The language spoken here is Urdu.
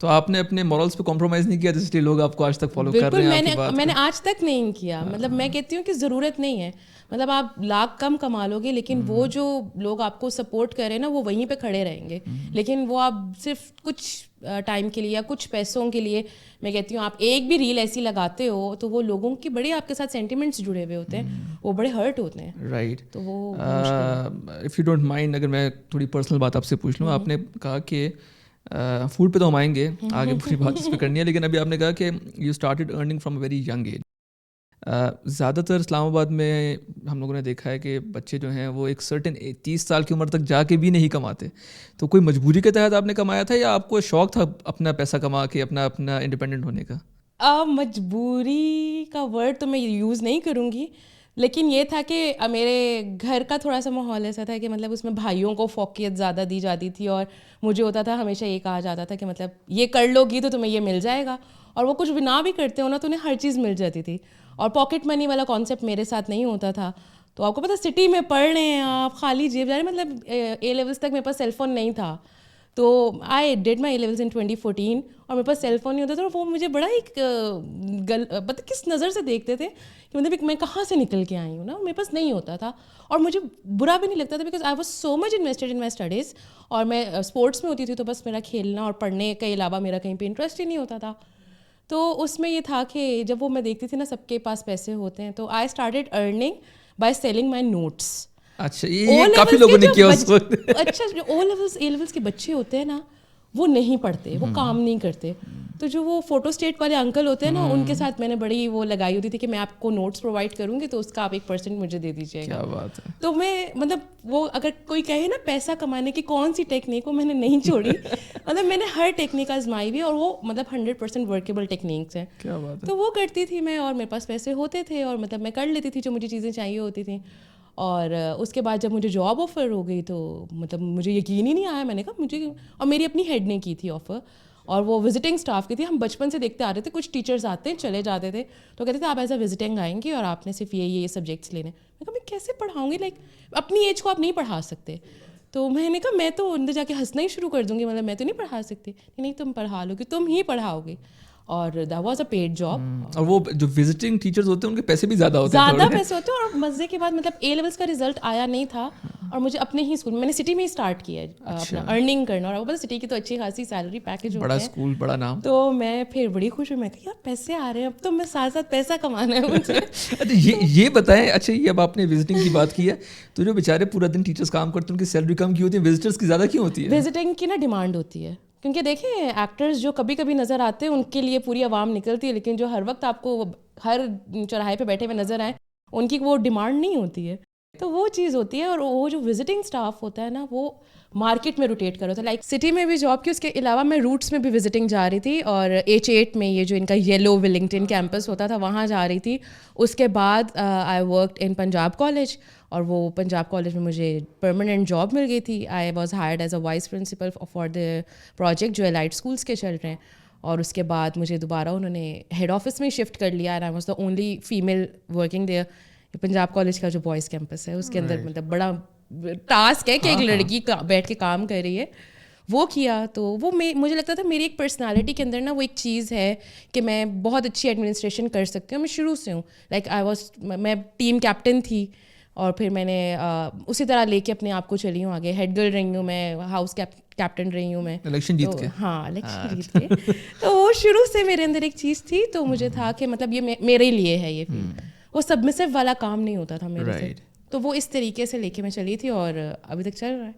تو آپ نے اپنے مورلس پہ کمپرومائز نہیں کیا، جس لیے لوگ آپ کو آج تک فالو کر رہے ہیں؟ بالکل میں نے آج تک نہیں کیا. مطلب میں کہتی ہوں کہ ضرورت نہیں ہے. مطلب آپ لاکھ کم کما لو گے لیکن وہ جو لوگ آپ کو سپورٹ کریں نا وہ وہیں پہ کھڑے رہیں گے. لیکن وہ آپ صرف کچھ ٹائم کے لیے یا کچھ پیسوں کے لیے، میں کہتی ہوں آپ ایک بھی ریل ایسی لگاتے ہو تو وہ لوگوں کی بڑے آپ کے ساتھ سینٹیمنٹس جڑے ہوئے ہوتے ہیں، وہ بڑے ہرٹ ہوتے ہیں. رائٹ. تو وہ اف یو ڈونٹ مائنڈ، اگر میں تھوڑی پرسنل بات آپ سے پوچھ لوں. آپ نے کہا کہ فوڈ پہ تو ہم آئیں گے، آگے پوری بات اس پہ کرنی ہے، لیکن ابھی آپ نے کہا کہ you started earning from a very young age. زیادہ تر اسلام آباد میں ہم لوگوں نے دیکھا ہے کہ بچے جو ہیں وہ ایک سرٹن 30 سال کی عمر تک جا کے بھی نہیں کماتے. تو کوئی مجبوری کے تحت آپ نے کمایا تھا یا آپ کو شوق تھا اپنا پیسہ کما کے اپنا انڈیپینڈنٹ ہونے کا؟ مجبوری کا ورڈ تو میں یوز نہیں کروں گی، لیکن یہ تھا کہ میرے گھر کا تھوڑا سا ماحول ایسا تھا کہ مطلب اس میں بھائیوں کو فوقیت زیادہ دی جاتی تھی، اور مجھے ہوتا تھا ہمیشہ یہ کہا جاتا تھا کہ مطلب یہ کر لو گی تو تمہیں یہ مل جائے گا، اور وہ کچھ بھی نہ بھی کرتے ہو نا تو انہیں ہر چیز مل جاتی تھی. اور پاکٹ منی والا کانسیپٹ میرے ساتھ نہیں ہوتا تھا. تو آپ کو پتہ سٹی میں پڑھ رہے ہیں آپ، خالی جیب جا رہے، مطلب اے لیولس تک میرے پاس سیل فون نہیں تھا. تو I did my A levels ان 2014 اور میرے پاس سیل فون نہیں ہوتا تھا. اور وہ مجھے بڑا ایک پتہ کس نظر سے دیکھتے تھے کہ مطلب میں کہاں سے نکل کے آئی ہوں نا، میرے پاس نہیں ہوتا تھا. اور مجھے برا بھی نہیں لگتا تھا because I was so much invested in my studies. اور میں اسپورٹس میں ہوتی تھی تو بس میرا کھیلنا اور پڑھنے کے علاوہ میرا کہیں پہ انٹرسٹ ہی نہیں ہوتا تھا. تو اس میں یہ تھا کہ جب وہ میں دیکھتی تھی نا سب کے پاس پیسے ہوتے ہیں، تو I started earning by selling my notes. اچھا، یہ کافی لوگوں نے کیا اس وقت. اچھا، جو او لیولس اے لیولس کے بچے ہوتے ہیں نا وہ نہیں پڑھتے، وہ کام نہیں کرتے. تو جو وہ فوٹو اسٹیٹ والے انکل ہوتے ہیں نا ان کے ساتھ میں نے بڑی وہ لگائی ہوتی تھی کہ میں آپ کو نوٹس پرووائڈ کروں گی تو اس کا آپ 1% مجھے دے دیجیے گا. کیا بات ہے. تو میں مطلب وہ اگر کوئی کہے نا پیسہ کمانے کی کون سی ٹیکنیک، وہ میں نے نہیں چھوڑی. مطلب میں نے ہر ٹیکنیک آزمائی ہوئی اور وہ مطلب 100% ورکیبل ٹیکنیکس ہیں. کیا بات ہے. تو وہ کرتی تھی میں، اور میرے پاس پیسے ہوتے تھے اور مطلب میں کر لیتی تھی جو مجھے چیزیں چاہیے ہوتی تھیں. اور اس کے بعد جب مجھے جاب آفر ہو گئی تو مطلب مجھے یقین ہی نہیں آیا. میں نے کہا مجھے، اور میری اپنی ہیڈ نے کی تھی آفر، اور وہ وزٹنگ اسٹاف کی تھی. ہم بچپن سے دیکھتے آ رہے تھے، کچھ ٹیچرز آتے ہیں چلے جاتے تھے تو کہتے تھے آپ ایز اے وزٹنگ آئیں گے اور آپ نے صرف یہ سبجیکٹس لینے. میں کہا میں کیسے پڑھاؤں گی، لائک اپنی ایج کو آپ نہیں پڑھا سکتے. تو میں نے کہا میں تو اندر جا کے ہنسنا ہی شروع کر دوں گی، مطلب میں تو نہیں پڑھا سکتی. نہیں تم پڑھا لو گی، تم ہی پڑھاؤ گے. اور that was a paid job. اور وہ جو وزٹنگ ٹیچرز ہوتے ہیں ان کے پیسے بھی زیادہ ہوتے ہیں، زیادہ پیسے ہوتے ہیں. اور مزے کی بات مطلب اے لیولس کا رزلٹ آیا نہیں تھا اور مجھے اپنے ہی اسکول میں نے سٹی میں ہی اسٹارٹ کیا اپنا ارننگ کرنا. اور وہ پتہ سٹی کی تو اچھی خاصی سیلری پیکیج ہوتے ہیں، بڑا اسکول بڑا نام. تو میں پھر بڑی خوش ہوئی. میں کہ یار پیسے آ رہے ہیں، اب تو میں ساتھ ساتھ پیسہ کمانا ہے مجھے. اچھا یہ بتائیں، اچھا یہ اب آپ نے وزٹنگ کی بات کی ہے تو جو بیچارے پورا دن ٹیچرس کام کرتے ہیں ان کی سیلری کم کیوں ہوتی ہے، وزٹرس کی زیادہ کیوں ہوتی ہے؟ وزٹنگ کی نا ڈیمانڈ ہوتی ہے، کیونکہ دیکھیں ایکٹرز جو کبھی کبھی نظر آتے ہیں ان کے لیے پوری عوام نکلتی ہے، لیکن جو ہر وقت آپ کو ہر چوراہے پہ بیٹھے ہوئے نظر آئیں ان کی وہ ڈیمانڈ نہیں ہوتی ہے. تو وہ چیز ہوتی ہے. اور وہ جو وزٹنگ اسٹاف ہوتا ہے نا وہ مارکیٹ میں روٹیٹ کرو تھا. لائک سٹی میں بھی جاب کی، اس کے علاوہ میں روٹس میں بھی وزٹنگ جا رہی تھی. اور H8 میں یہ جو ان کا یلو ولنگٹن کیمپس ہوتا تھا وہاں جا رہی تھی. اس کے بعد I worked in Punjab college, اور وہ پنجاب کالج میں مجھے پرماننٹ جاب مل گئی تھی. I was hired as a vice principle for the project جو الائٹ اسکولس کے چل رہے ہیں. اور اس کے بعد مجھے دوبارہ انہوں نے ہیڈ آفس میں شفٹ کر لیا، and I was the only female working there. Punjab college کا جو بوائز کیمپس ہے اس کے اندر مطلب بڑا ٹاسک ہے کہ ایک لڑکی بیٹھ کے کام کر رہی ہے. وہ کیا تو وہ مجھے لگتا تھا میری ایک پرسنالٹی کے اندر نا وہ ایک چیز ہے کہ میں بہت اچھی ایڈمنسٹریشن کر سکتی ہوں. میں شروع سے ہوں، لائک میں ٹیم کیپٹن تھی اور پھر میں نے اسی طرح لے کے اپنے آپ کو چلی ہوں آگے. ہیڈ گرل رہی ہوں میں، ہاؤس کیپٹن رہی ہوں میں، الیکشن جیت کے. ہاں الیکشن جیت کے. تو وہ شروع سے میرے اندر ایک چیز تھی. تو مجھے تھا کہ مطلب یہ میرے لیے ہے یہ فیلڈ. وہ سبمسو والا کام نہیں ہوتا تھا میرے سے. تو وہ اس طریقے سے لے کے میں چلی تھی اور ابھی تک چل رہا ہے.